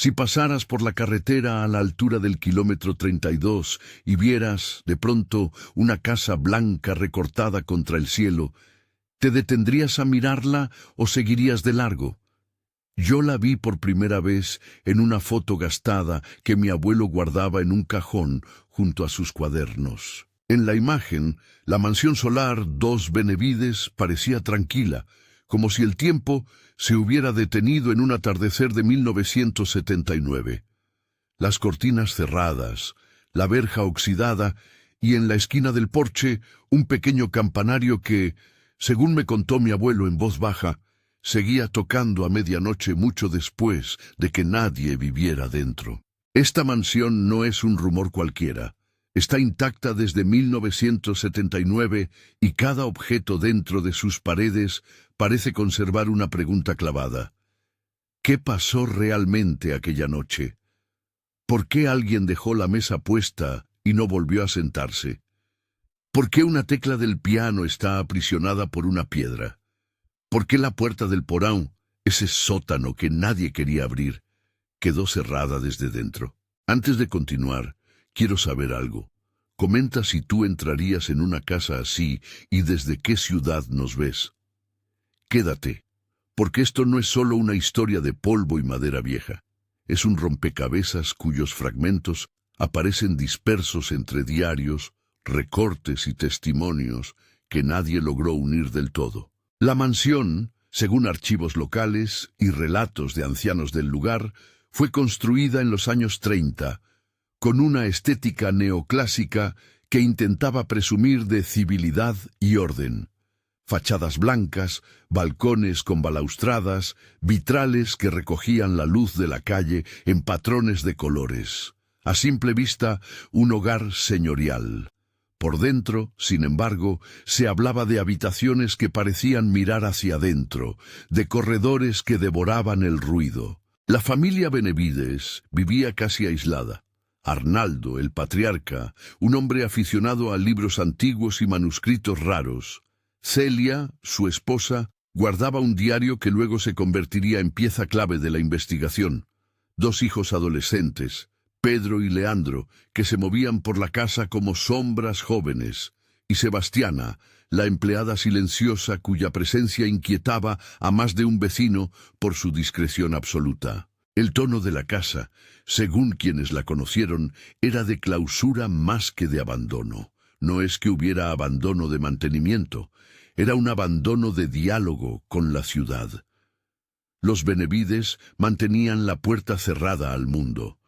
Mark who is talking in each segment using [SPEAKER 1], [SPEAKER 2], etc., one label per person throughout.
[SPEAKER 1] Si pasaras por la carretera a la altura del kilómetro 32 y vieras, de pronto, una casa blanca recortada contra el cielo, ¿te detendrías a mirarla o seguirías de largo? Yo la vi por primera vez en una foto gastada que mi abuelo guardaba en un cajón junto a sus cuadernos. En la imagen, la mansión solar Dos Benevides parecía tranquila, como si el tiempo se hubiera detenido en un atardecer de 1979. Las cortinas cerradas, la verja oxidada y en la esquina del porche un pequeño campanario que, según me contó mi abuelo en voz baja, seguía tocando a medianoche mucho después de que nadie viviera dentro. Esta mansión no es un rumor cualquiera. Está intacta desde 1979 y cada objeto dentro de sus paredes parece conservar una pregunta clavada. ¿Qué pasó realmente aquella noche? ¿Por qué alguien dejó la mesa puesta y no volvió a sentarse? ¿Por qué una tecla del piano está aprisionada por una piedra? ¿Por qué la puerta del porão, ese sótano que nadie quería abrir, quedó cerrada desde dentro? Antes de continuar, quiero saber algo. Comenta si tú entrarías en una casa así y desde qué ciudad nos ves. Quédate, porque esto no es solo una historia de polvo y madera vieja. Es un rompecabezas cuyos fragmentos aparecen dispersos entre diarios, recortes y testimonios que nadie logró unir del todo. La mansión, según archivos locales y relatos de ancianos del lugar, fue construida en los años 30, con una estética neoclásica que intentaba presumir de civilidad y orden. Fachadas blancas, balcones con balaustradas, vitrales que recogían la luz de la calle en patrones de colores. A simple vista, un hogar señorial. Por dentro, sin embargo, se hablaba de habitaciones que parecían mirar hacia adentro, de corredores que devoraban el ruido. La familia Benevides vivía casi aislada. Arnaldo, el patriarca, un hombre aficionado a libros antiguos y manuscritos raros. Celia, su esposa, guardaba un diario que luego se convertiría en pieza clave de la investigación. Dos hijos adolescentes, Pedro y Leandro, que se movían por la casa como sombras jóvenes, y Sebastiana, la empleada silenciosa cuya presencia inquietaba a más de un vecino por su discreción absoluta. El tono de la casa, según quienes la conocieron, era de clausura más que de abandono. No es que hubiera abandono de mantenimiento, era un abandono de diálogo con la ciudad. Los Benevides mantenían la puerta cerrada al mundo.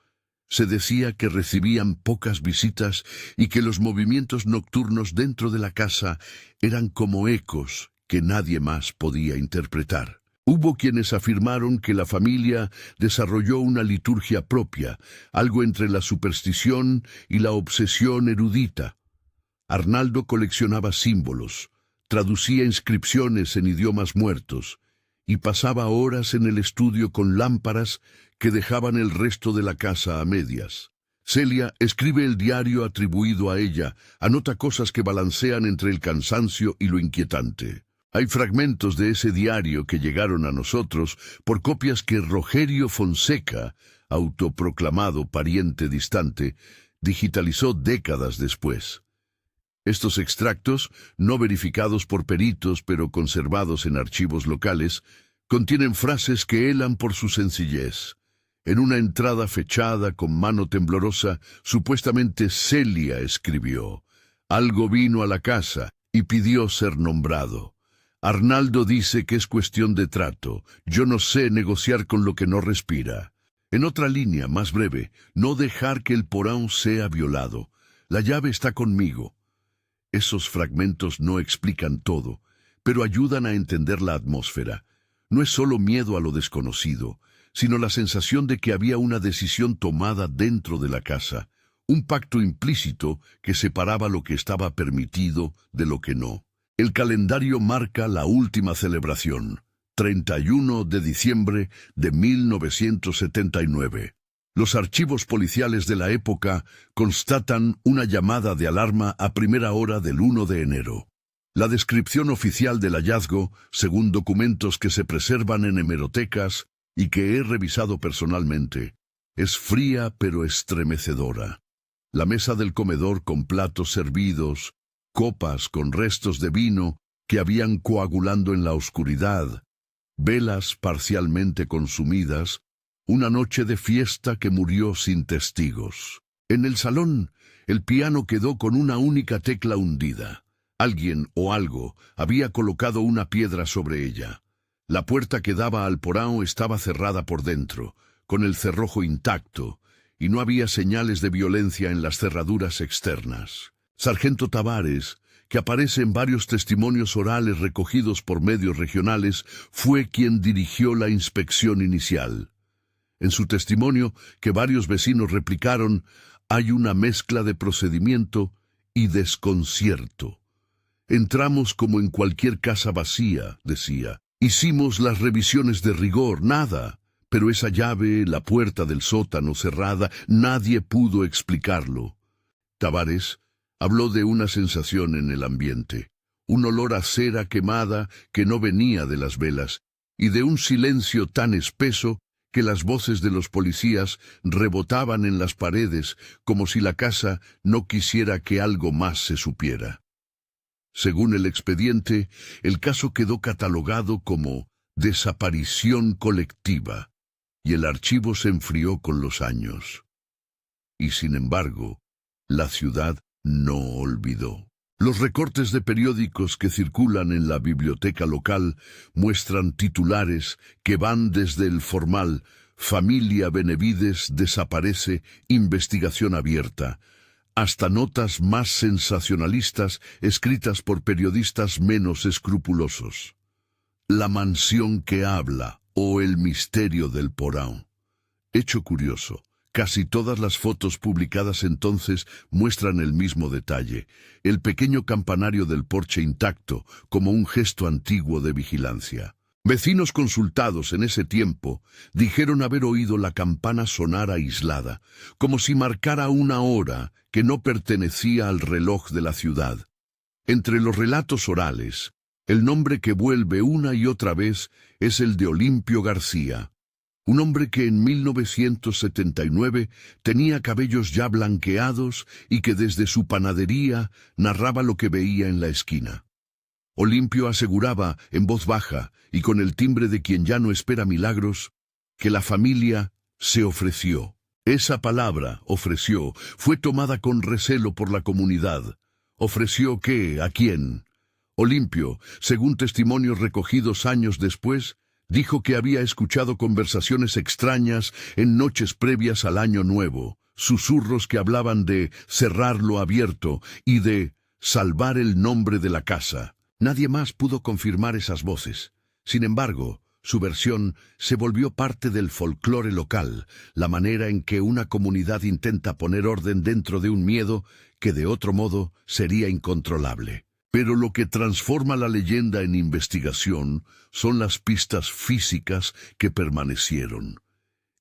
[SPEAKER 1] Se decía que recibían pocas visitas y que los movimientos nocturnos dentro de la casa eran como ecos que nadie más podía interpretar. Hubo quienes afirmaron que la familia desarrolló una liturgia propia, algo entre la superstición y la obsesión erudita. Arnaldo coleccionaba símbolos, traducía inscripciones en idiomas muertos y pasaba horas en el estudio con lámparas que dejaban el resto de la casa a medias. Celia escribe el diario atribuido a ella, anota cosas que balancean entre el cansancio y lo inquietante. Hay fragmentos de ese diario que llegaron a nosotros por copias que Rogerio Fonseca, autoproclamado pariente distante, digitalizó décadas después. Estos extractos, no verificados por peritos pero conservados en archivos locales, contienen frases que helan por su sencillez. En una entrada fechada con mano temblorosa, supuestamente Celia escribió: «Algo vino a la casa y pidió ser nombrado. Arnaldo dice que es cuestión de trato. Yo no sé negociar con lo que no respira». En otra línea, más breve, no dejar que el porão sea violado. La llave está conmigo. Esos fragmentos no explican todo, pero ayudan a entender la atmósfera. No es solo miedo a lo desconocido, sino la sensación de que había una decisión tomada dentro de la casa, un pacto implícito que separaba lo que estaba permitido de lo que no. El calendario marca la última celebración, 31 de diciembre de 1979. Los archivos policiales de la época constatan una llamada de alarma a primera hora del 1 de enero. La descripción oficial del hallazgo, según documentos que se preservan en hemerotecas y que he revisado personalmente, Es fría pero estremecedora. La mesa del comedor con platos servidos, copas con restos de vino que habían coagulando en la oscuridad, velas parcialmente consumidas, una noche de fiesta que murió sin testigos. En el salón, el piano quedó con una única tecla hundida. Alguien o algo había colocado una piedra sobre ella. La puerta que daba al porão estaba cerrada por dentro, con el cerrojo intacto, y no había señales de violencia en las cerraduras externas. Sargento Tavares, que aparece en varios testimonios orales recogidos por medios regionales, fue quien dirigió la inspección inicial. En su testimonio, que varios vecinos replicaron, hay una mezcla de procedimiento y desconcierto. Entramos como en cualquier casa vacía, decía. Hicimos las revisiones de rigor, nada. Pero esa llave, la puerta del sótano cerrada, nadie pudo explicarlo. Tavares habló de una sensación en el ambiente, un olor a cera quemada que no venía de las velas, y de un silencio tan espeso que las voces de los policías rebotaban en las paredes como si la casa no quisiera que algo más se supiera. Según el expediente, el caso quedó catalogado como desaparición colectiva, y el archivo se enfrió con los años. Y sin embargo, la ciudad no olvidó. Los recortes de periódicos que circulan en la biblioteca local muestran titulares que van desde el formal «Familia Benevides desaparece, investigación abierta», hasta notas más sensacionalistas escritas por periodistas menos escrupulosos. La mansión que habla o el misterio del porão. Hecho curioso, casi todas las fotos publicadas entonces muestran el mismo detalle, el pequeño campanario del porche intacto como un gesto antiguo de vigilancia. Vecinos consultados en ese tiempo dijeron haber oído la campana sonar aislada, como si marcara una hora que no pertenecía al reloj de la ciudad. Entre los relatos orales, el nombre que vuelve una y otra vez es el de Olimpio García, un hombre que en 1979 tenía cabellos ya blanqueados y que desde su panadería narraba lo que veía en la esquina. Olimpio aseguraba, en voz baja y con el timbre de quien ya no espera milagros, que la familia se ofreció. Esa palabra, ofreció, fue tomada con recelo por la comunidad. ¿Ofreció qué? ¿A quién? Olimpio, según testimonios recogidos años después, dijo que había escuchado conversaciones extrañas en noches previas al Año Nuevo, susurros que hablaban de cerrarlo abierto y de salvar el nombre de la casa. Nadie más pudo confirmar esas voces. Sin embargo, su versión se volvió parte del folclore local, la manera en que una comunidad intenta poner orden dentro de un miedo que de otro modo sería incontrolable. Pero lo que transforma la leyenda en investigación son las pistas físicas que permanecieron.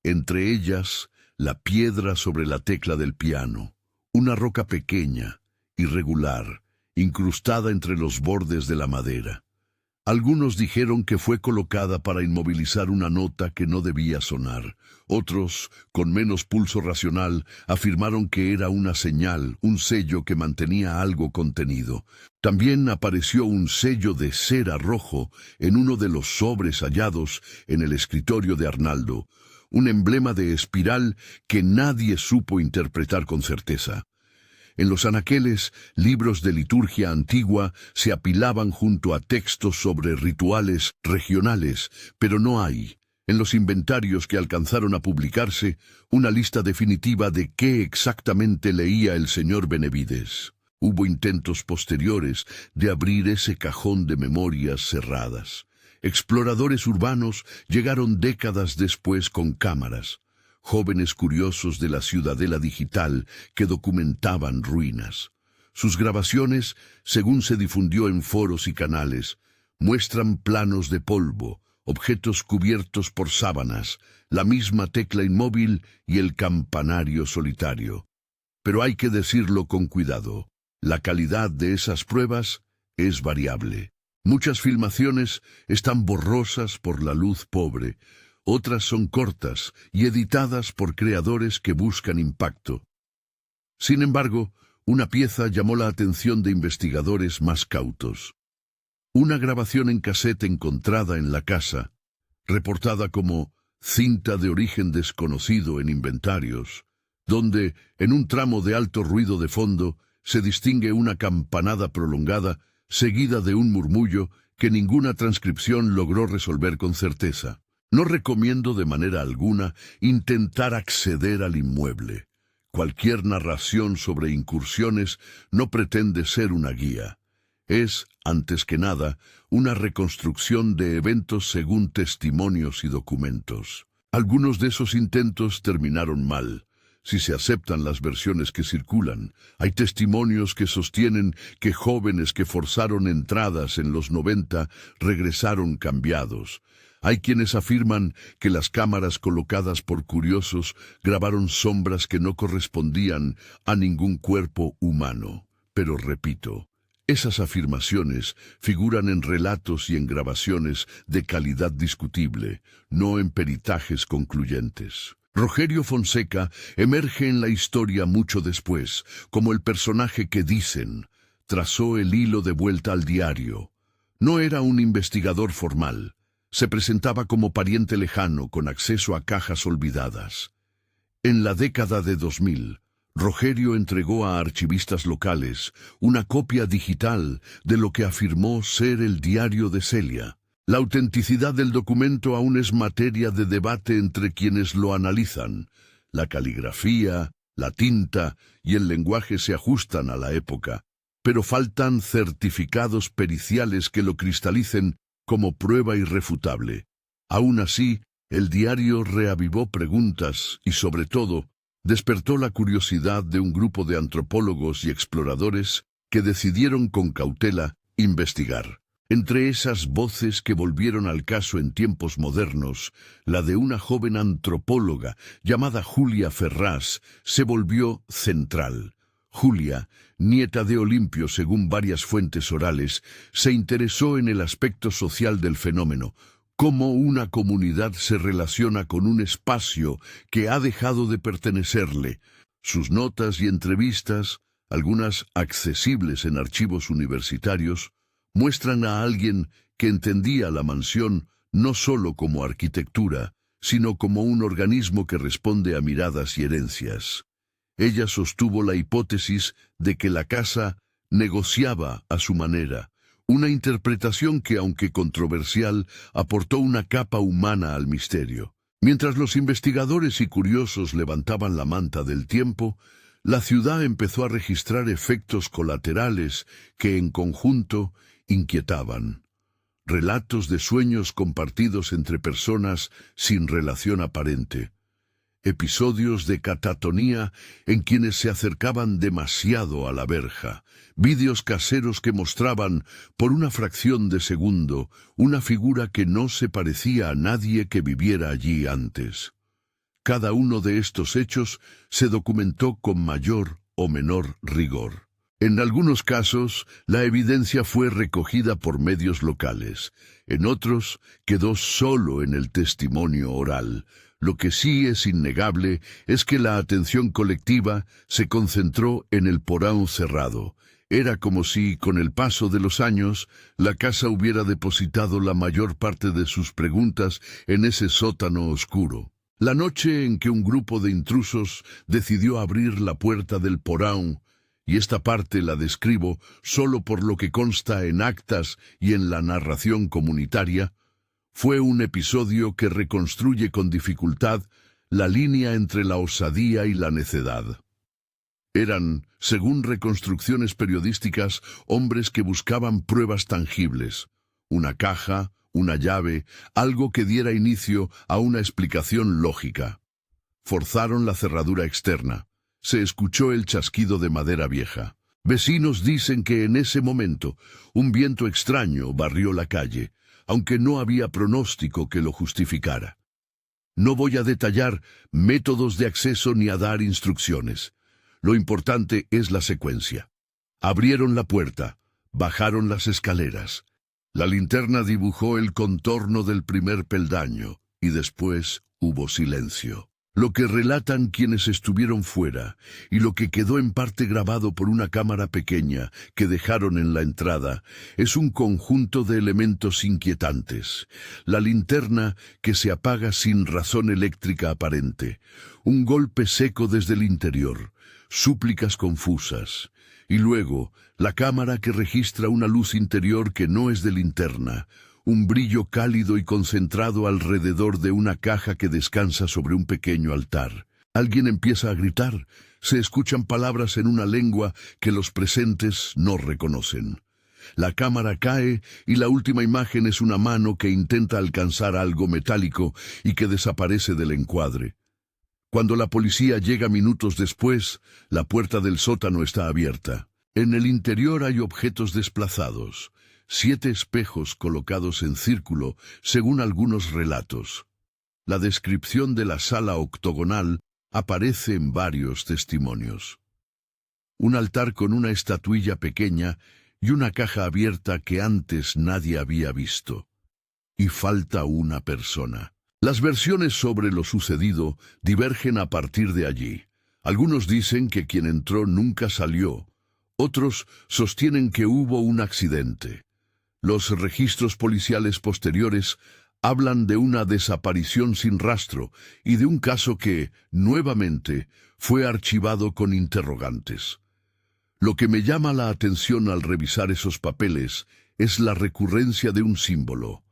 [SPEAKER 1] Entre ellas, la piedra sobre la tecla del piano, una roca pequeña, irregular, incrustada entre los bordes de la madera. Algunos dijeron que fue colocada para inmovilizar una nota que no debía sonar. Otros, con menos pulso racional, afirmaron que era una señal, un sello que mantenía algo contenido. También apareció un sello de cera rojo en uno de los sobres hallados en el escritorio de Arnaldo, un emblema de espiral que nadie supo interpretar con certeza. En los anaqueles, libros de liturgia antigua se apilaban junto a textos sobre rituales regionales, pero no hay, en los inventarios que alcanzaron a publicarse, una lista definitiva de qué exactamente leía el señor Benevides. Hubo intentos posteriores de abrir ese cajón de memorias cerradas. Exploradores urbanos llegaron décadas después con cámaras. Jóvenes curiosos de la ciudadela digital que documentaban ruinas. Sus grabaciones, según se difundió en foros y canales, muestran planos de polvo, objetos cubiertos por sábanas, la misma tecla inmóvil y el campanario solitario. Pero hay que decirlo con cuidado, la calidad de esas pruebas es variable. Muchas filmaciones están borrosas por la luz pobre, Otras son cortas y editadas por creadores que buscan impacto. Sin embargo, una pieza llamó la atención de investigadores más cautos. Una grabación en casete encontrada en la casa, reportada como cinta de origen desconocido en inventarios, donde, en un tramo de alto ruido de fondo, se distingue una campanada prolongada seguida de un murmullo que ninguna transcripción logró resolver con certeza. No recomiendo de manera alguna intentar acceder al inmueble. Cualquier narración sobre incursiones no pretende ser una guía. Es, antes que nada, una reconstrucción de eventos según testimonios y documentos. Algunos de esos intentos terminaron mal. Si se aceptan las versiones que circulan, hay testimonios que sostienen que jóvenes que forzaron entradas en los 90 regresaron cambiados. Hay quienes afirman que las cámaras colocadas por curiosos grabaron sombras que no correspondían a ningún cuerpo humano. Pero repito, esas afirmaciones figuran en relatos y en grabaciones de calidad discutible, no en peritajes concluyentes. Rogerio Fonseca emerge en la historia mucho después, como el personaje que dicen, trazó el hilo de vuelta al diario. No era un investigador formal. Se presentaba como pariente lejano con acceso a cajas olvidadas. En la década de 2000, Rogerio entregó a archivistas locales una copia digital de lo que afirmó ser el diario de Celia. La autenticidad del documento aún es materia de debate entre quienes lo analizan. La caligrafía, la tinta y el lenguaje se ajustan a la época, pero faltan certificados periciales que lo cristalicen como prueba irrefutable. Aún así, el diario reavivó preguntas y, sobre todo, despertó la curiosidad de un grupo de antropólogos y exploradores que decidieron con cautela investigar. Entre esas voces que volvieron al caso en tiempos modernos, la de una joven antropóloga llamada Julia Ferraz se volvió central. Julia, nieta de Olimpio según varias fuentes orales, se interesó en el aspecto social del fenómeno, cómo una comunidad se relaciona con un espacio que ha dejado de pertenecerle. Sus notas y entrevistas, algunas accesibles en archivos universitarios, muestran a alguien que entendía la mansión no solo como arquitectura, sino como un organismo que responde a miradas y herencias. Ella sostuvo la hipótesis de que la casa negociaba a su manera, una interpretación que, aunque controversial, aportó una capa humana al misterio. Mientras los investigadores y curiosos levantaban la manta del tiempo, la ciudad empezó a registrar efectos colaterales que, en conjunto, inquietaban. Relatos de sueños compartidos entre personas sin relación aparente. Episodios de catatonía en quienes se acercaban demasiado a la verja. Vídeos caseros que mostraban, por una fracción de segundo, una figura que no se parecía a nadie que viviera allí antes. Cada uno de estos hechos se documentó con mayor o menor rigor. En algunos casos, la evidencia fue recogida por medios locales. En otros, quedó solo en el testimonio oral. Lo que sí es innegable es que la atención colectiva se concentró en el porão cerrado. Era como si, con el paso de los años, la casa hubiera depositado la mayor parte de sus preguntas en ese sótano oscuro. La noche en que un grupo de intrusos decidió abrir la puerta del porão, y esta parte la describo solo por lo que consta en actas y en la narración comunitaria, fue un episodio que reconstruye con dificultad la línea entre la osadía y la necedad. Eran, según reconstrucciones periodísticas, hombres que buscaban pruebas tangibles, una caja, una llave, algo que diera inicio a una explicación lógica. Forzaron la cerradura externa. Se escuchó el chasquido de madera vieja. Vecinos dicen que en ese momento un viento extraño barrió la calle, aunque no había pronóstico que lo justificara. No voy a detallar métodos de acceso ni a dar instrucciones. Lo importante es la secuencia. Abrieron la puerta, bajaron las escaleras. La linterna dibujó el contorno del primer peldaño. y después hubo silencio. Lo que relatan quienes estuvieron fuera, y lo que quedó en parte grabado por una cámara pequeña que dejaron en la entrada, es un conjunto de elementos inquietantes. La linterna que se apaga sin razón eléctrica aparente, un golpe seco desde el interior, súplicas confusas, y luego la cámara que registra una luz interior que no es de linterna, un brillo cálido y concentrado alrededor de una caja que descansa sobre un pequeño altar. Alguien empieza a gritar. Se escuchan palabras en una lengua que los presentes no reconocen. La cámara cae y la última imagen es una mano que intenta alcanzar algo metálico y que desaparece del encuadre. Cuando la policía llega minutos después, la puerta del sótano está abierta. En el interior hay objetos desplazados. 7 espejos colocados en círculo, según algunos relatos. La descripción de la sala octogonal aparece en varios testimonios. Un altar con una estatuilla pequeña y una caja abierta que antes nadie había visto. Y falta una persona. Las versiones sobre lo sucedido divergen a partir de allí. Algunos dicen que quien entró nunca salió. Otros sostienen que hubo un accidente. Los registros policiales posteriores hablan de una desaparición sin rastro y de un caso que, nuevamente, fue archivado con interrogantes. Lo que me llama la atención al revisar esos papeles es la recurrencia de un símbolo,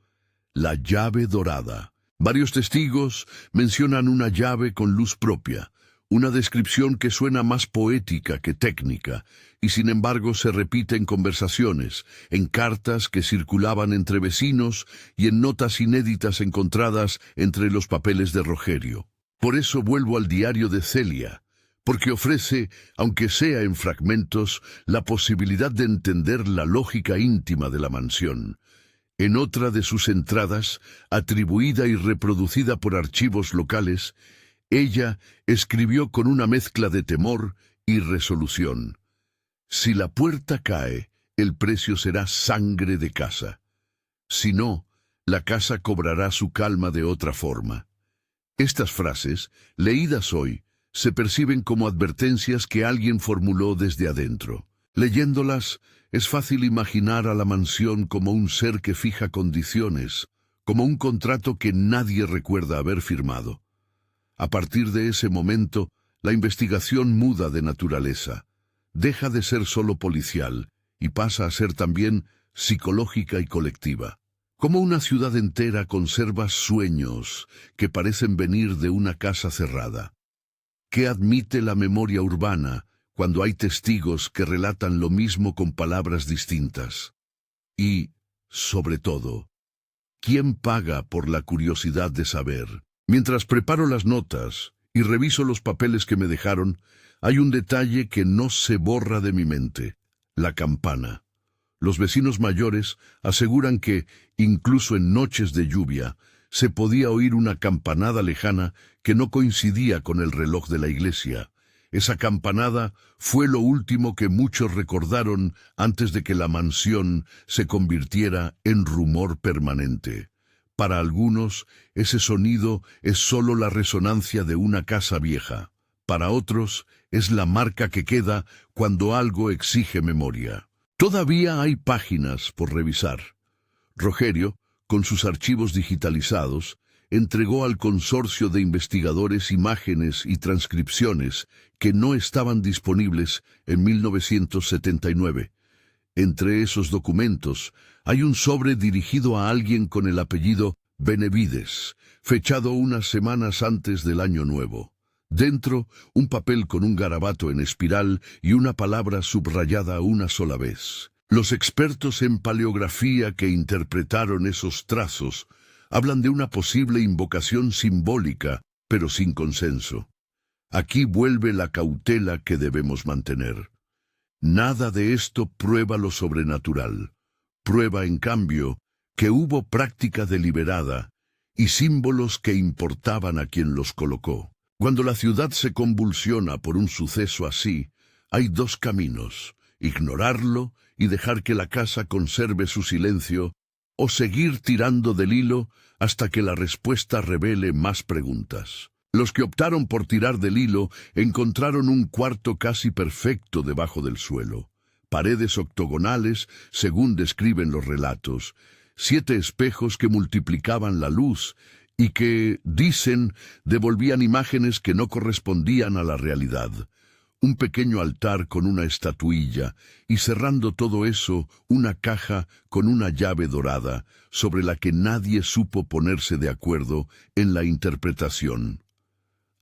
[SPEAKER 1] la llave dorada. Varios testigos mencionan una llave con luz propia, una descripción que suena más poética que técnica, y sin embargo se repite en conversaciones, en cartas que circulaban entre vecinos y en notas inéditas encontradas entre los papeles de Rogerio. Por eso vuelvo al diario de Celia, porque ofrece, aunque sea en fragmentos, la posibilidad de entender la lógica íntima de la mansión. En otra de sus entradas, atribuida y reproducida por archivos locales, ella escribió con una mezcla de temor y resolución: si la puerta cae, el precio será sangre de casa. Si no, la casa cobrará su calma de otra forma. Estas frases, leídas hoy, se perciben como advertencias que alguien formuló desde adentro. Leyéndolas, es fácil imaginar a la mansión como un ser que fija condiciones, como un contrato que nadie recuerda haber firmado. A partir de ese momento, la investigación muda de naturaleza. Deja de ser solo policial y pasa a ser también psicológica y colectiva. Como una ciudad entera conserva sueños que parecen venir de una casa cerrada. ¿Qué admite la memoria urbana cuando hay testigos que relatan lo mismo con palabras distintas? Y, sobre todo, ¿quién paga por la curiosidad de saber? Mientras preparo las notas y reviso los papeles que me dejaron, hay un detalle que no se borra de mi mente: la campana. Los vecinos mayores aseguran que, incluso en noches de lluvia, se podía oír una campanada lejana que no coincidía con el reloj de la iglesia. Esa campanada fue lo último que muchos recordaron antes de que la mansión se convirtiera en rumor permanente. Para algunos, ese sonido es solo la resonancia de una casa vieja. Para otros, es la marca que queda cuando algo exige memoria. Todavía hay páginas por revisar. Rogerio, con sus archivos digitalizados, entregó al consorcio de investigadores imágenes y transcripciones que no estaban disponibles en 1979. Entre esos documentos hay un sobre dirigido a alguien con el apellido Benevides, fechado unas semanas antes del Año Nuevo. Dentro, un papel con un garabato en espiral y una palabra subrayada una sola vez. Los expertos en paleografía que interpretaron esos trazos hablan de una posible invocación simbólica, pero sin consenso. Aquí vuelve la cautela que debemos mantener. Nada de esto prueba lo sobrenatural. Prueba, en cambio, que hubo práctica deliberada y símbolos que importaban a quien los colocó. Cuando la ciudad se convulsiona por un suceso así, hay dos caminos: ignorarlo y dejar que la casa conserve su silencio, o seguir tirando del hilo hasta que la respuesta revele más preguntas. Los que optaron por tirar del hilo encontraron un cuarto casi perfecto debajo del suelo. Paredes octogonales, según describen los relatos, 7 espejos que multiplicaban la luz y que, dicen, devolvían imágenes que no correspondían a la realidad. Un pequeño altar con una estatuilla y cerrando todo eso, una caja con una llave dorada sobre la que nadie supo ponerse de acuerdo en la interpretación.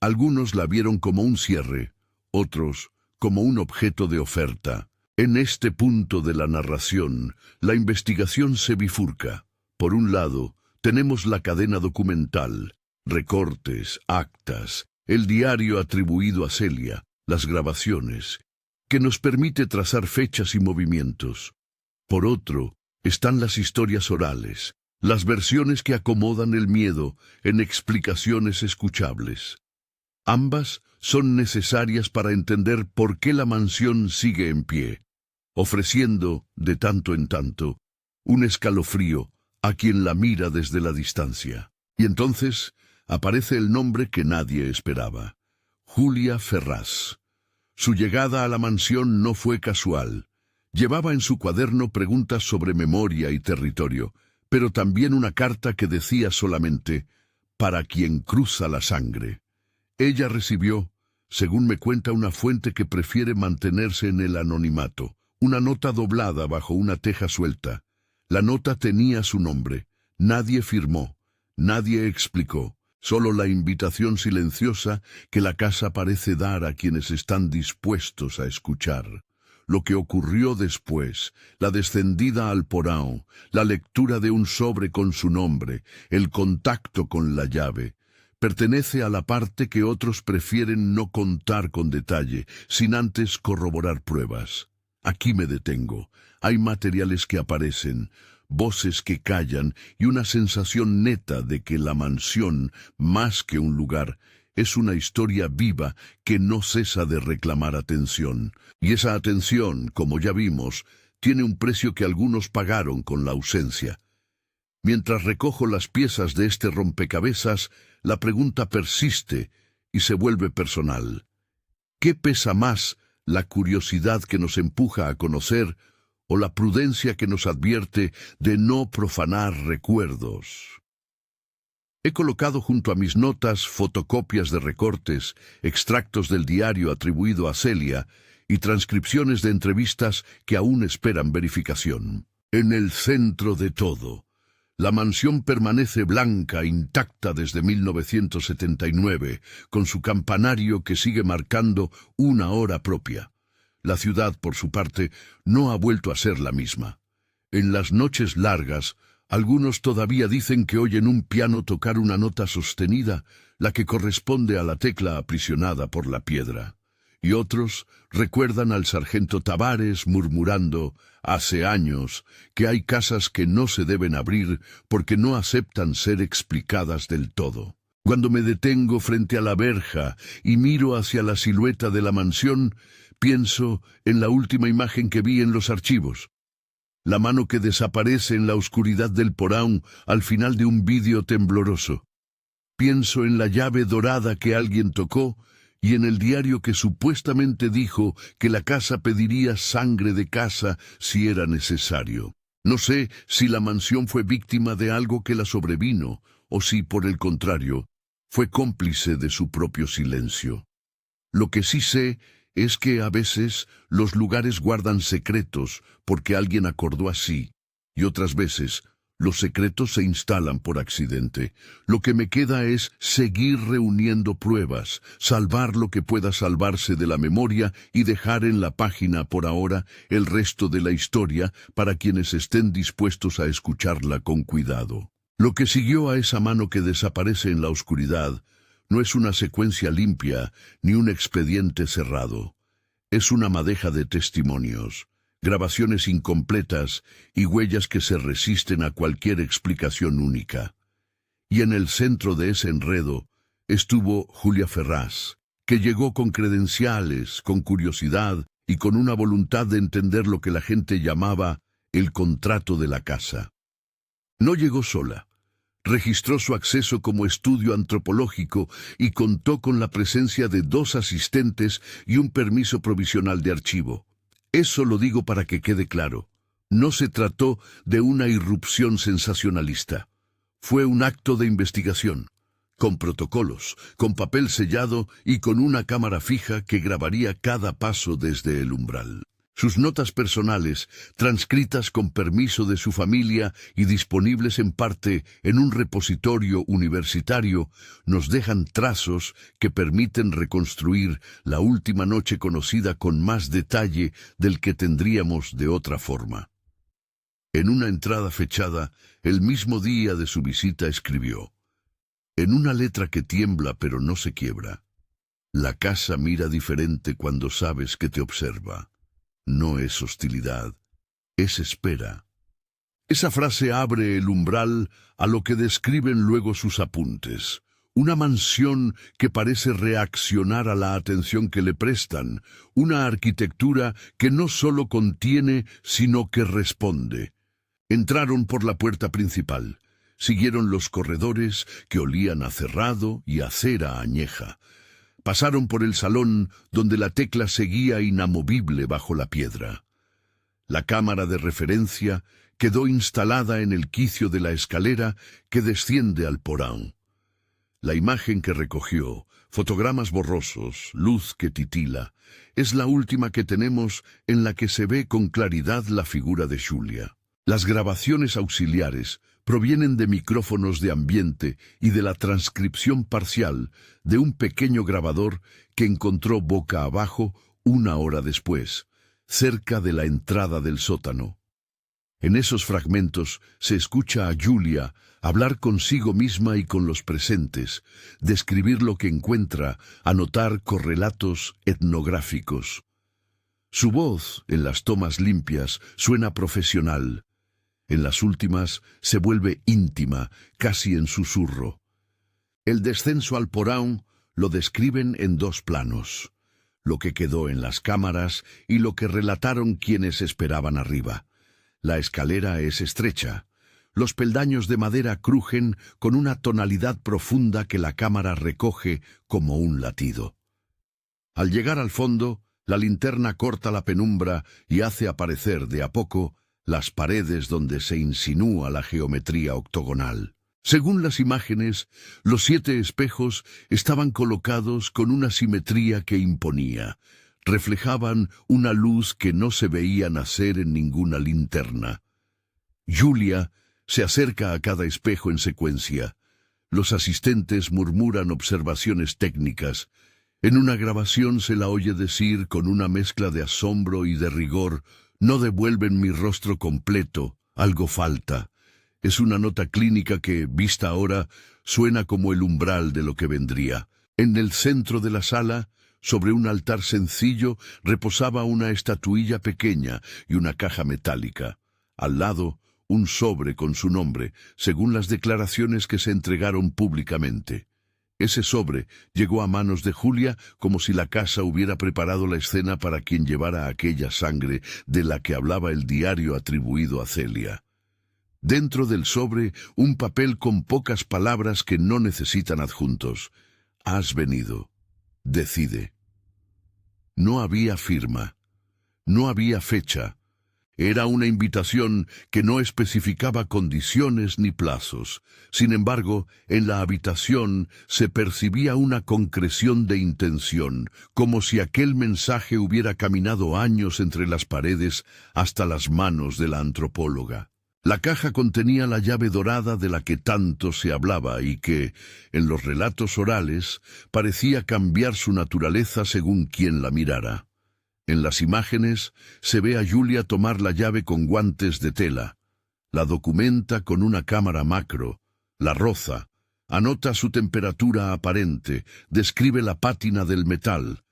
[SPEAKER 1] Algunos la vieron como un cierre, otros como un objeto de oferta. En este punto de la narración, la investigación se bifurca. Por un lado, tenemos la cadena documental, recortes, actas, el diario atribuido a Celia, las grabaciones, que nos permite trazar fechas y movimientos. Por otro, están las historias orales, las versiones que acomodan el miedo en explicaciones escuchables. Ambas son necesarias para entender por qué la mansión sigue en pie, ofreciendo, de tanto en tanto, un escalofrío a quien la mira desde la distancia. Y entonces aparece el nombre que nadie esperaba: Julia Ferraz. Su llegada a la mansión no fue casual. Llevaba en su cuaderno preguntas sobre memoria y territorio, pero también una carta que decía solamente: para quien cruza la sangre. Ella recibió, según me cuenta una fuente que prefiere mantenerse en el anonimato, una nota doblada bajo una teja suelta. La nota tenía su nombre. Nadie firmó, nadie explicó, solo la invitación silenciosa que la casa parece dar a quienes están dispuestos a escuchar. Lo que ocurrió después, la descendida al porão, la lectura de un sobre con su nombre, el contacto con la llave, pertenece a la parte que otros prefieren no contar con detalle, sin antes corroborar pruebas. Aquí me detengo. Hay materiales que aparecen, voces que callan y una sensación neta de que la mansión, más que un lugar, es una historia viva que no cesa de reclamar atención. Y esa atención, como ya vimos, tiene un precio que algunos pagaron con la ausencia. Mientras recojo las piezas de este rompecabezas, la pregunta persiste y se vuelve personal. ¿Qué pesa más, la curiosidad que nos empuja a conocer o la prudencia que nos advierte de no profanar recuerdos? He colocado junto a mis notas fotocopias de recortes, extractos del diario atribuido a Celia y transcripciones de entrevistas que aún esperan verificación. En el centro de todo, la mansión permanece blanca, intacta desde 1979, con su campanario que sigue marcando una hora propia. La ciudad, por su parte, no ha vuelto a ser la misma. En las noches largas, algunos todavía dicen que oyen un piano tocar una nota sostenida, la que corresponde a la tecla aprisionada por la piedra. Y otros recuerdan al sargento Tavares murmurando, hace años, que hay casas que no se deben abrir porque no aceptan ser explicadas del todo. Cuando me detengo frente a la verja y miro hacia la silueta de la mansión, pienso en la última imagen que vi en los archivos. La mano que desaparece en la oscuridad del porão al final de un vídeo tembloroso. Pienso en la llave dorada que alguien tocó y en el diario que supuestamente dijo que la casa pediría sangre de casa si era necesario. No sé si la mansión fue víctima de algo que la sobrevino, o si, por el contrario, fue cómplice de su propio silencio. Lo que sí sé es que a veces los lugares guardan secretos porque alguien acordó así, y otras veces los secretos se instalan por accidente. Lo que me queda es seguir reuniendo pruebas, salvar lo que pueda salvarse de la memoria y dejar en la página por ahora el resto de la historia para quienes estén dispuestos a escucharla con cuidado. Lo que siguió a esa mano que desaparece en la oscuridad no es una secuencia limpia ni un expediente cerrado. Es una madeja de testimonios, grabaciones incompletas y huellas que se resisten a cualquier explicación única. Y en el centro de ese enredo estuvo Julia Ferraz, que llegó con credenciales, con curiosidad y con una voluntad de entender lo que la gente llamaba el contrato de la casa. No llegó sola. Registró su acceso como estudio antropológico y contó con la presencia de 2 asistentes y un permiso provisional de archivo. Eso lo digo para que quede claro. No se trató de una irrupción sensacionalista. Fue un acto de investigación, con protocolos, con papel sellado y con una cámara fija que grabaría cada paso desde el umbral. Sus notas personales, transcritas con permiso de su familia y disponibles en parte en un repositorio universitario, nos dejan trazos que permiten reconstruir la última noche conocida con más detalle del que tendríamos de otra forma. En una entrada fechada, el mismo día de su visita escribió, en una letra que tiembla pero no se quiebra: la casa mira diferente cuando sabes que te observa. No es hostilidad, es espera. Esa frase abre el umbral a lo que describen luego sus apuntes. Una mansión que parece reaccionar a la atención que le prestan, una arquitectura que no solo contiene, sino que responde. Entraron por la puerta principal, siguieron los corredores que olían a cerrado y a cera añeja. Pasaron por el salón donde la tecla seguía inamovible bajo la piedra. La cámara de referencia quedó instalada en el quicio de la escalera que desciende al porán. La imagen que recogió, fotogramas borrosos, luz que titila, es la última que tenemos en la que se ve con claridad la figura de Julia. Las grabaciones auxiliares provienen de micrófonos de ambiente y de la transcripción parcial de un pequeño grabador que encontró boca abajo 1 hora después, cerca de la entrada del sótano. En esos fragmentos se escucha a Julia hablar consigo misma y con los presentes, describir lo que encuentra, anotar correlatos etnográficos. Su voz, en las tomas limpias, suena profesional. En las últimas se vuelve íntima, casi en susurro. El descenso al porán lo describen en 2 planos: lo que quedó en las cámaras y lo que relataron quienes esperaban arriba. La escalera es estrecha. Los peldaños de madera crujen con una tonalidad profunda que la cámara recoge como un latido. Al llegar al fondo, la linterna corta la penumbra y hace aparecer de a poco las paredes donde se insinúa la geometría octogonal. Según las imágenes, los 7 espejos estaban colocados con una simetría que imponía. Reflejaban una luz que no se veía nacer en ninguna linterna. Julia se acerca a cada espejo en secuencia. Los asistentes murmuran observaciones técnicas. En una grabación se la oye decir con una mezcla de asombro y de rigor: no devuelven mi rostro completo, algo falta. Es una nota clínica que, vista ahora, suena como el umbral de lo que vendría. En el centro de la sala, sobre un altar sencillo, reposaba una estatuilla pequeña y una caja metálica. Al lado, un sobre con su nombre, según las declaraciones que se entregaron públicamente. Ese sobre llegó a manos de Julia como si la casa hubiera preparado la escena para quien llevara aquella sangre de la que hablaba el diario atribuido a Celia. Dentro del sobre, un papel con pocas palabras que no necesitan adjuntos. Has venido. Decide. No había firma. No había fecha. Era una invitación que no especificaba condiciones ni plazos. Sin embargo, en la habitación se percibía una concreción de intención, como si aquel mensaje hubiera caminado años entre las paredes hasta las manos de la antropóloga. La caja contenía la llave dorada de la que tanto se hablaba y que, en los relatos orales, parecía cambiar su naturaleza según quien la mirara. En las imágenes se ve a Julia tomar la llave con guantes de tela. La documenta con una cámara macro, la roza, anota su temperatura aparente, describe la pátina del metal.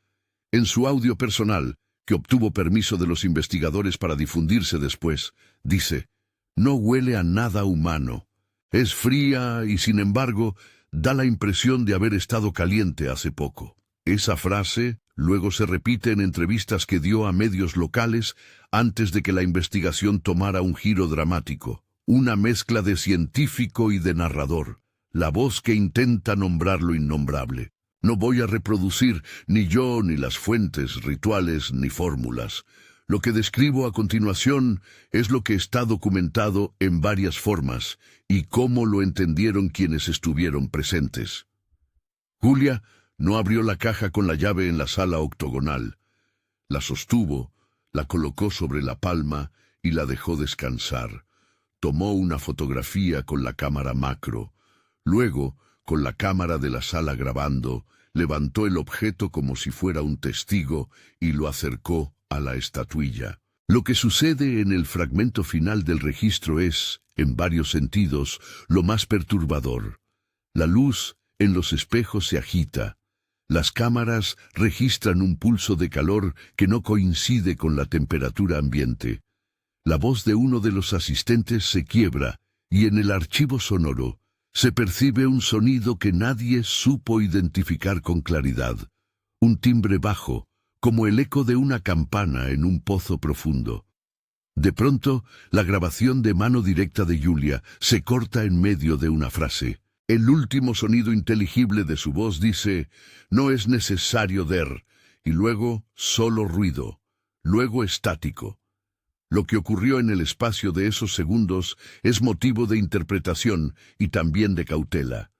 [SPEAKER 1] En su audio personal, que obtuvo permiso de los investigadores para difundirse después, dice: no huele a nada humano. Es fría y, sin embargo, da la impresión de haber estado caliente hace poco. Esa frase luego se repite en entrevistas que dio a medios locales antes de que la investigación tomara un giro dramático. una mezcla de científico y de narrador, la voz que intenta nombrar lo innombrable. No voy a reproducir ni yo ni las fuentes, rituales ni fórmulas. Lo que describo a continuación es lo que está documentado en varias formas y cómo lo entendieron quienes estuvieron presentes. Julia no abrió la caja con la llave en la sala octogonal. La sostuvo, la colocó sobre la palma y la dejó descansar. Tomó una fotografía con la cámara macro. Luego, con la cámara de la sala grabando, levantó el objeto como si fuera un testigo y lo acercó a la estatuilla. Lo que sucede en el fragmento final del registro es, en varios sentidos, lo más perturbador. La luz en los espejos se agita. Las cámaras registran un pulso de calor que no coincide con la temperatura ambiente. La voz de uno de los asistentes se quiebra y en el archivo sonoro se percibe un sonido que nadie supo identificar con claridad. Un timbre bajo, como el eco de una campana en un pozo profundo. De pronto, la grabación de mano directa de Julia se corta en medio de una frase. El último sonido inteligible de su voz dice, «No es necesario der», y luego solo ruido, luego estático. Lo que ocurrió en el espacio de esos segundos es motivo de interpretación y también de cautela.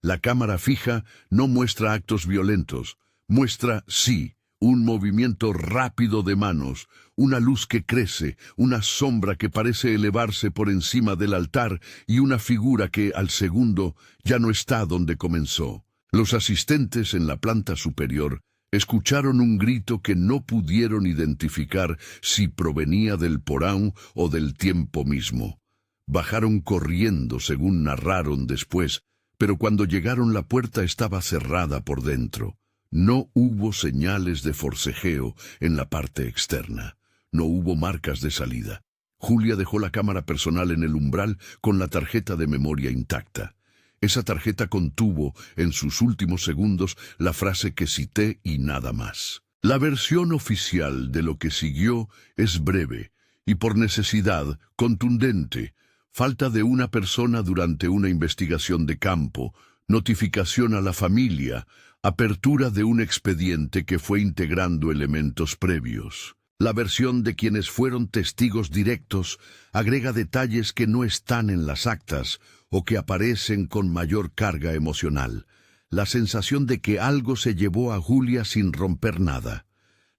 [SPEAKER 1] La cámara fija no muestra actos violentos, muestra, sí, un movimiento rápido de manos, una luz que crece, una sombra que parece elevarse por encima del altar y una figura que, al segundo, ya no está donde comenzó. Los asistentes en la planta superior escucharon un grito que no pudieron identificar si provenía del porão o del tiempo mismo. Bajaron corriendo, según narraron después, pero cuando llegaron la puerta estaba cerrada por dentro. No hubo señales de forcejeo en la parte externa. No hubo marcas de salida. Julia dejó la cámara personal en el umbral con la tarjeta de memoria intacta. Esa tarjeta contuvo, en sus últimos segundos, la frase que cité y nada más. La versión oficial de lo que siguió es breve y, por necesidad, contundente. Falta de una persona durante una investigación de campo, notificación a la familia, apertura de un expediente que fue integrando elementos previos. La versión de quienes fueron testigos directos agrega detalles que no están en las actas o que aparecen con mayor carga emocional. La sensación de que algo se llevó a Julia sin romper nada.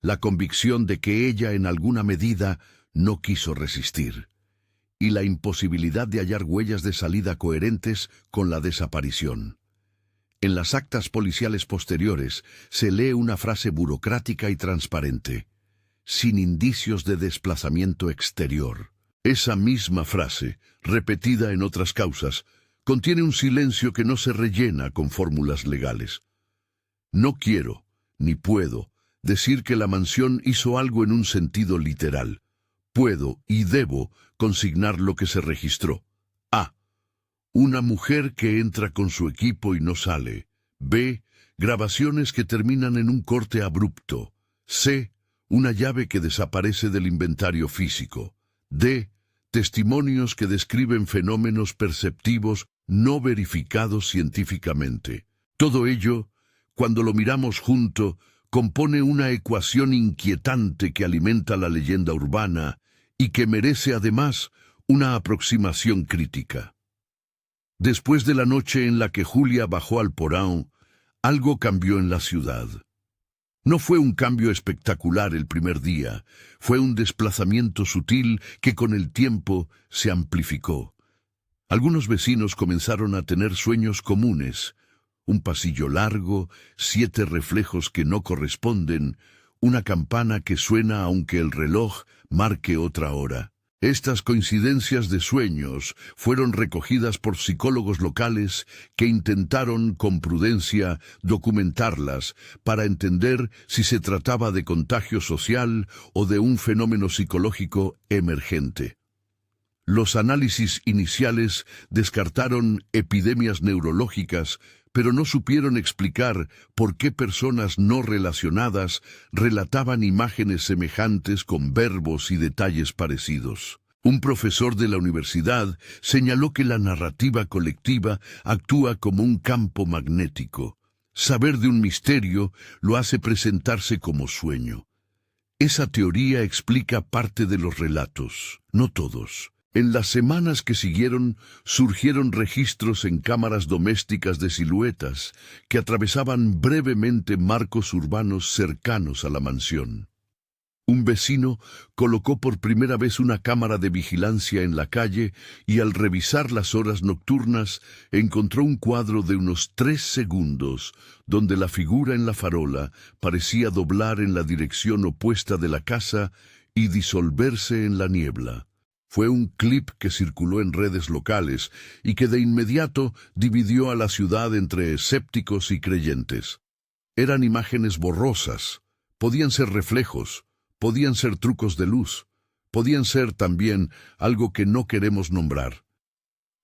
[SPEAKER 1] La convicción de que ella en alguna medida no quiso resistir. Y la imposibilidad de hallar huellas de salida coherentes con la desaparición. En las actas policiales posteriores se lee una frase burocrática y transparente, sin indicios de desplazamiento exterior. Esa misma frase, repetida en otras causas, contiene un silencio que no se rellena con fórmulas legales. No quiero, ni puedo, decir que la mansión hizo algo en un sentido literal. Puedo y debo consignar lo que se registró. A. Una mujer que entra con su equipo y no sale. B. Grabaciones que terminan en un corte abrupto. C. Una llave que desaparece del inventario físico. D. Testimonios que describen fenómenos perceptivos no verificados científicamente. Todo ello, cuando lo miramos junto, compone una ecuación inquietante que alimenta la leyenda urbana y que merece además una aproximación crítica. Después de la noche en la que Julia bajó al porão, algo cambió en la ciudad. No fue un cambio espectacular el primer día, fue un desplazamiento sutil que con el tiempo se amplificó. Algunos vecinos comenzaron a tener sueños comunes, un pasillo largo, 7 reflejos que no corresponden, una campana que suena aunque el reloj marque otra hora. Estas coincidencias de sueños fueron recogidas por psicólogos locales que intentaron, con prudencia, documentarlas para entender si se trataba de contagio social o de un fenómeno psicológico emergente. Los análisis iniciales descartaron epidemias neurológicas, pero no supieron explicar por qué personas no relacionadas relataban imágenes semejantes con verbos y detalles parecidos. Un profesor de la universidad señaló que la narrativa colectiva actúa como un campo magnético. Saber de un misterio lo hace presentarse como sueño. Esa teoría explica parte de los relatos, no todos. En las semanas que siguieron, surgieron registros en cámaras domésticas de siluetas que atravesaban brevemente marcos urbanos cercanos a la mansión. Un vecino colocó por primera vez una cámara de vigilancia en la calle y al revisar las horas nocturnas encontró un cuadro de unos 3 segundos donde la figura en la farola parecía doblar en la dirección opuesta de la casa y disolverse en la niebla. Fue un clip que circuló en redes locales y que de inmediato dividió a la ciudad entre escépticos y creyentes. Eran imágenes borrosas, podían ser reflejos, podían ser trucos de luz, podían ser también algo que no queremos nombrar.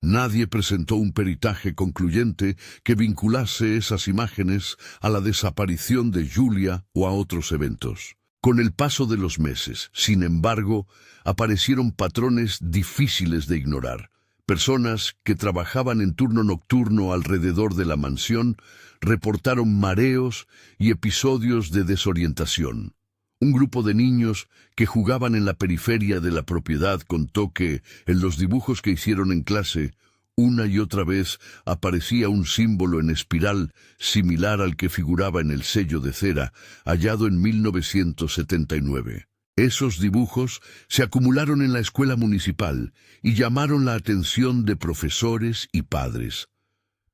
[SPEAKER 1] Nadie presentó un peritaje concluyente que vinculase esas imágenes a la desaparición de Julia o a otros eventos. Con el paso de los meses, sin embargo, aparecieron patrones difíciles de ignorar. Personas que trabajaban en turno nocturno alrededor de la mansión reportaron mareos y episodios de desorientación. Un grupo de niños que jugaban en la periferia de la propiedad contó que, en los dibujos que hicieron en clase, una y otra vez aparecía un símbolo en espiral similar al que figuraba en el sello de cera, hallado en 1979. Esos dibujos se acumularon en la escuela municipal y llamaron la atención de profesores y padres.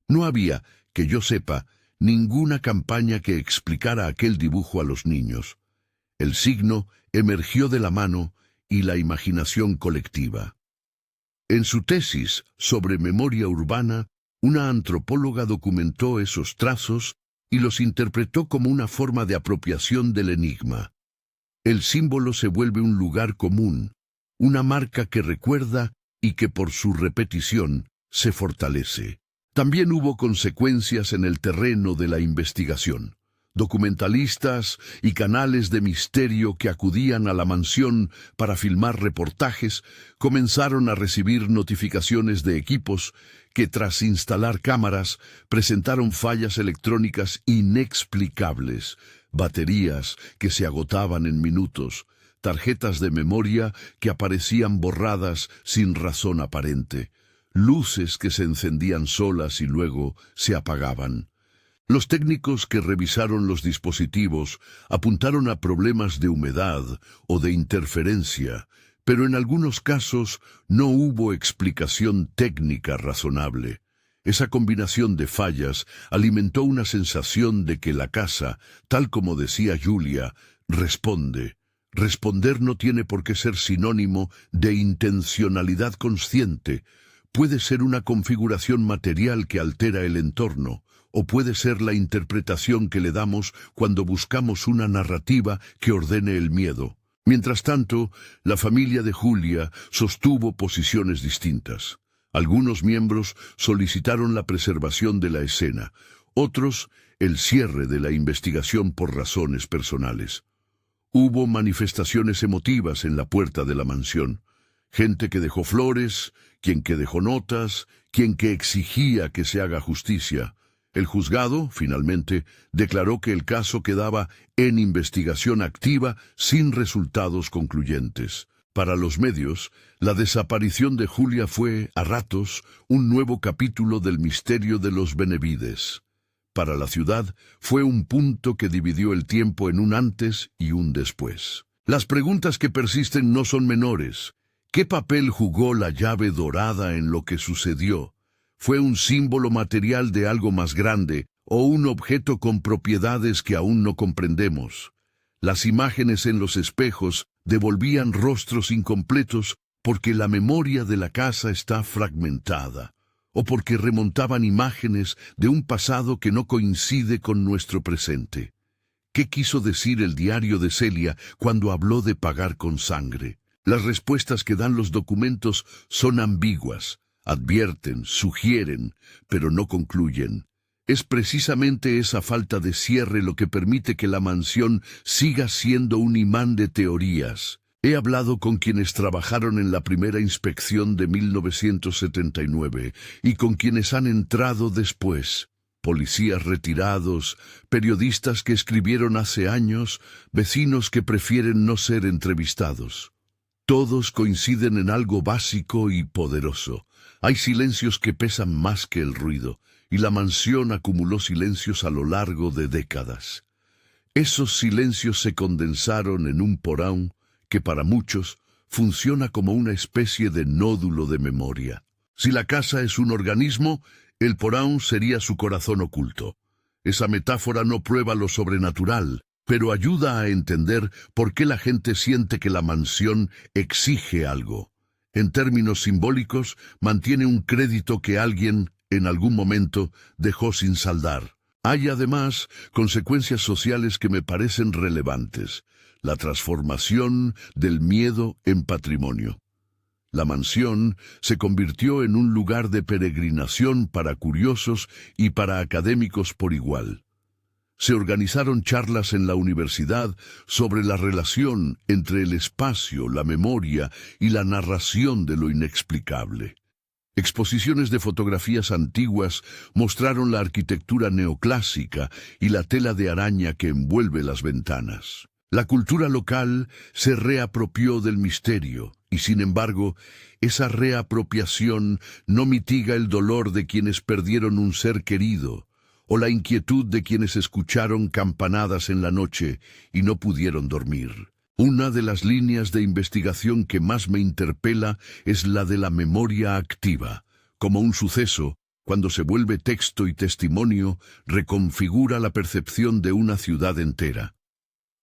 [SPEAKER 1] No había, que yo sepa, ninguna campaña que explicara aquel dibujo a los niños. El signo emergió de la mano y la imaginación colectiva. En su tesis sobre memoria urbana, una antropóloga documentó esos trazos y los interpretó como una forma de apropiación del enigma. El símbolo se vuelve un lugar común, una marca que recuerda y que por su repetición se fortalece. También hubo consecuencias en el terreno de la investigación. Documentalistas y canales de misterio que acudían a la mansión para filmar reportajes comenzaron a recibir notificaciones de equipos que, tras instalar cámaras, presentaron fallas electrónicas inexplicables, baterías que se agotaban en minutos, tarjetas de memoria que aparecían borradas sin razón aparente, luces que se encendían solas y luego se apagaban. Los técnicos que revisaron los dispositivos apuntaron a problemas de humedad o de interferencia, pero en algunos casos no hubo explicación técnica razonable. Esa combinación de fallas alimentó una sensación de que la casa, tal como decía Julia, responde. Responder no tiene por qué ser sinónimo de intencionalidad consciente. Puede ser una configuración material que altera el entorno, o puede ser la interpretación que le damos cuando buscamos una narrativa que ordene el miedo. Mientras tanto, la familia de Julia sostuvo posiciones distintas. Algunos miembros solicitaron la preservación de la escena, otros el cierre de la investigación por razones personales. Hubo manifestaciones emotivas en la puerta de la mansión. Gente que dejó flores, quien que dejó notas, quien que exigía que se haga justicia. El juzgado, finalmente, declaró que el caso quedaba en investigación activa sin resultados concluyentes. Para los medios, la desaparición de Julia fue, a ratos, un nuevo capítulo del misterio de los Benevides. Para la ciudad, fue un punto que dividió el tiempo en un antes y un después. Las preguntas que persisten no son menores. ¿Qué papel jugó la llave dorada en lo que sucedió? ¿Fue un símbolo material de algo más grande o un objeto con propiedades que aún no comprendemos? Las imágenes en los espejos devolvían rostros incompletos porque la memoria de la casa está fragmentada, o porque remontaban imágenes de un pasado que no coincide con nuestro presente. ¿Qué quiso decir el diario de Celia cuando habló de pagar con sangre? Las respuestas que dan los documentos son ambiguas. Advierten, sugieren, pero no concluyen. Es precisamente esa falta de cierre lo que permite que la mansión siga siendo un imán de teorías. He hablado con quienes trabajaron en la primera inspección de 1979 y con quienes han entrado después. Policías retirados, periodistas que escribieron hace años, vecinos que prefieren no ser entrevistados. Todos coinciden en algo básico y poderoso. Hay silencios que pesan más que el ruido, y la mansión acumuló silencios a lo largo de décadas. Esos silencios se condensaron en un porão que para muchos funciona como una especie de nódulo de memoria. Si la casa es un organismo, el porão sería su corazón oculto. Esa metáfora no prueba lo sobrenatural, pero ayuda a entender por qué la gente siente que la mansión exige algo. En términos simbólicos, mantiene un crédito que alguien, en algún momento, dejó sin saldar. Hay además consecuencias sociales que me parecen relevantes. La transformación del miedo en patrimonio. La mansión se convirtió en un lugar de peregrinación para curiosos y para académicos por igual. Se organizaron charlas en la universidad sobre la relación entre el espacio, la memoria y la narración de lo inexplicable. Exposiciones de fotografías antiguas mostraron la arquitectura neoclásica y la tela de araña que envuelve las ventanas. La cultura local se reapropió del misterio, y sin embargo, esa reapropiación no mitiga el dolor de quienes perdieron un ser querido, o la inquietud de quienes escucharon campanadas en la noche y no pudieron dormir. Una de las líneas de investigación que más me interpela es la de la memoria activa. Como un suceso, cuando se vuelve texto y testimonio, reconfigura la percepción de una ciudad entera.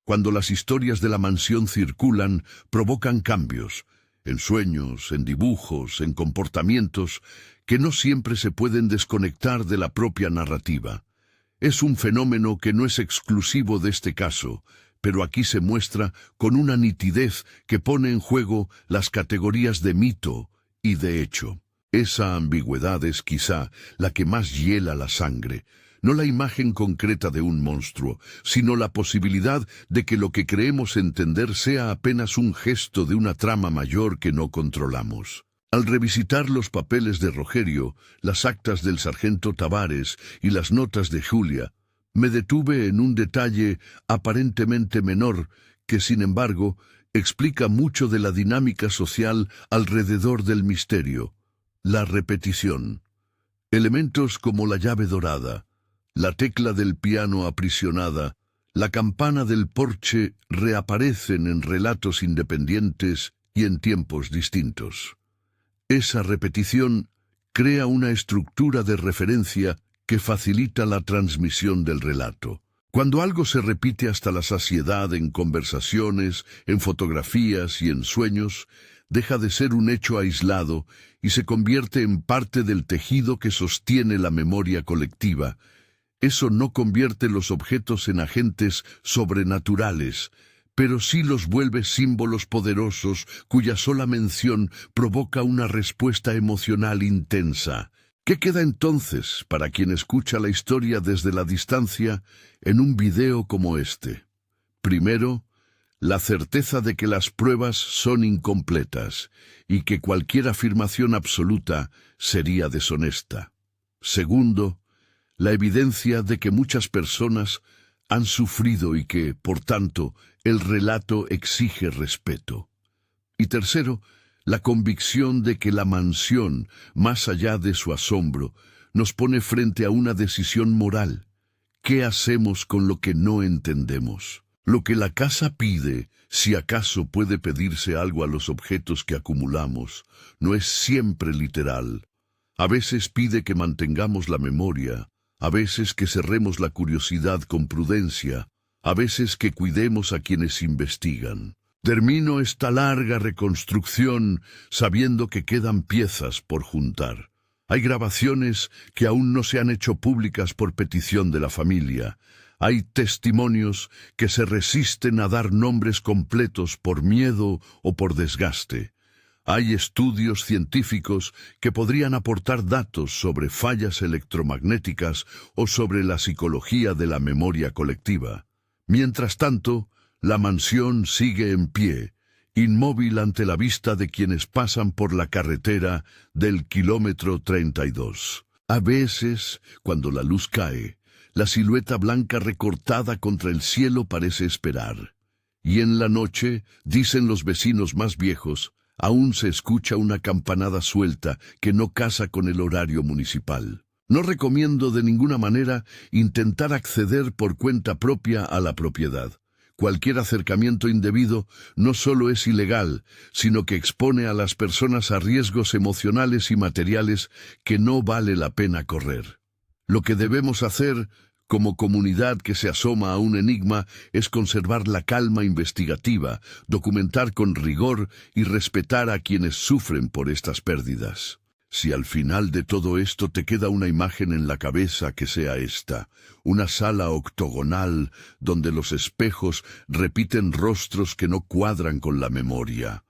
[SPEAKER 1] Cuando las historias de la mansión circulan, provocan cambios, en sueños, en dibujos, en comportamientos, que no siempre se pueden desconectar de la propia narrativa. Es un fenómeno que no es exclusivo de este caso, pero aquí se muestra con una nitidez que pone en juego las categorías de mito y de hecho. Esa ambigüedad es quizá la que más hiela la sangre. No la imagen concreta de un monstruo, sino la posibilidad de que lo que creemos entender sea apenas un gesto de una trama mayor que no controlamos. Al revisitar los papeles de Rogerio, las actas del sargento Tavares y las notas de Julia, me detuve en un detalle aparentemente menor que, sin embargo, explica mucho de la dinámica social alrededor del misterio: la repetición. Elementos como la llave dorada, la tecla del piano aprisionada, la campana del porche reaparecen en relatos independientes y en tiempos distintos. Esa repetición crea una estructura de referencia que facilita la transmisión del relato. Cuando algo se repite hasta la saciedad en conversaciones, en fotografías y en sueños, deja de ser un hecho aislado y se convierte en parte del tejido que sostiene la memoria colectiva. Eso no convierte los objetos en agentes sobrenaturales, pero sí los vuelve símbolos poderosos cuya sola mención provoca una respuesta emocional intensa. ¿Qué queda entonces para quien escucha la historia desde la distancia en un video como este? Primero, la certeza de que las pruebas son incompletas y que cualquier afirmación absoluta sería deshonesta. Segundo, la evidencia de que muchas personas han sufrido y que, por tanto, el relato exige respeto. Y tercero, la convicción de que la mansión, más allá de su asombro, nos pone frente a una decisión moral. ¿Qué hacemos con lo que no entendemos? Lo que la casa pide, si acaso puede pedirse algo a los objetos que acumulamos, no es siempre literal. A veces pide que mantengamos la memoria, a veces que cerremos la curiosidad con prudencia, a veces que cuidemos a quienes investigan. Termino esta larga reconstrucción sabiendo que quedan piezas por juntar. Hay grabaciones que aún no se han hecho públicas por petición de la familia. Hay testimonios que se resisten a dar nombres completos por miedo o por desgaste. Hay estudios científicos que podrían aportar datos sobre fallas electromagnéticas o sobre la psicología de la memoria colectiva. Mientras tanto, la mansión sigue en pie, inmóvil ante la vista de quienes pasan por la carretera del kilómetro 32. A veces, cuando la luz cae, la silueta blanca recortada contra el cielo parece esperar. Y en la noche, dicen los vecinos más viejos, aún se escucha una campanada suelta que no casa con el horario municipal. No recomiendo de ninguna manera intentar acceder por cuenta propia a la propiedad. Cualquier acercamiento indebido no solo es ilegal, sino que expone a las personas a riesgos emocionales y materiales que no vale la pena correr. Lo que debemos hacer, como comunidad que se asoma a un enigma, es conservar la calma investigativa, documentar con rigor y respetar a quienes sufren por estas pérdidas. Si al final de todo esto te queda una imagen en la cabeza, que sea esta: una sala octogonal donde los espejos repiten rostros que no cuadran con la memoria.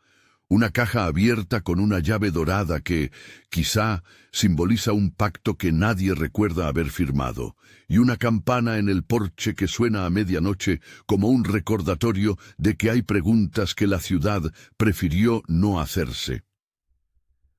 [SPEAKER 1] Una caja abierta con una llave dorada que, quizá, simboliza un pacto que nadie recuerda haber firmado, y una campana en el porche que suena a medianoche como un recordatorio de que hay preguntas que la ciudad prefirió no hacerse.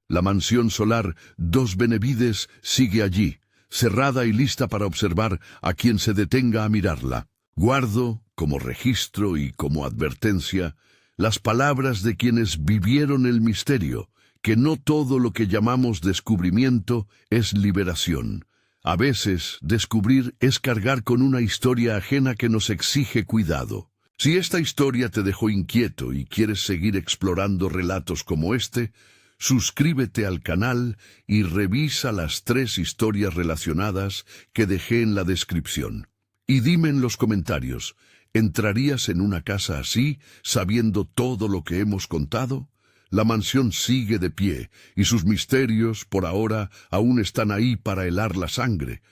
[SPEAKER 1] La mansión solar Dos Benevides sigue allí, cerrada y lista para observar a quien se detenga a mirarla. Guardo, como registro y como advertencia, las palabras de quienes vivieron el misterio, que no todo lo que llamamos descubrimiento es liberación. A veces, descubrir es cargar con una historia ajena que nos exige cuidado. Si esta historia te dejó inquieto y quieres seguir explorando relatos como este, suscríbete al canal y revisa las 3 historias relacionadas que dejé en la descripción. Y dime en los comentarios, ¿entrarías en una casa así, sabiendo todo lo que hemos contado? La mansión sigue de pie, y sus misterios, por ahora, aún están ahí para helar la sangre.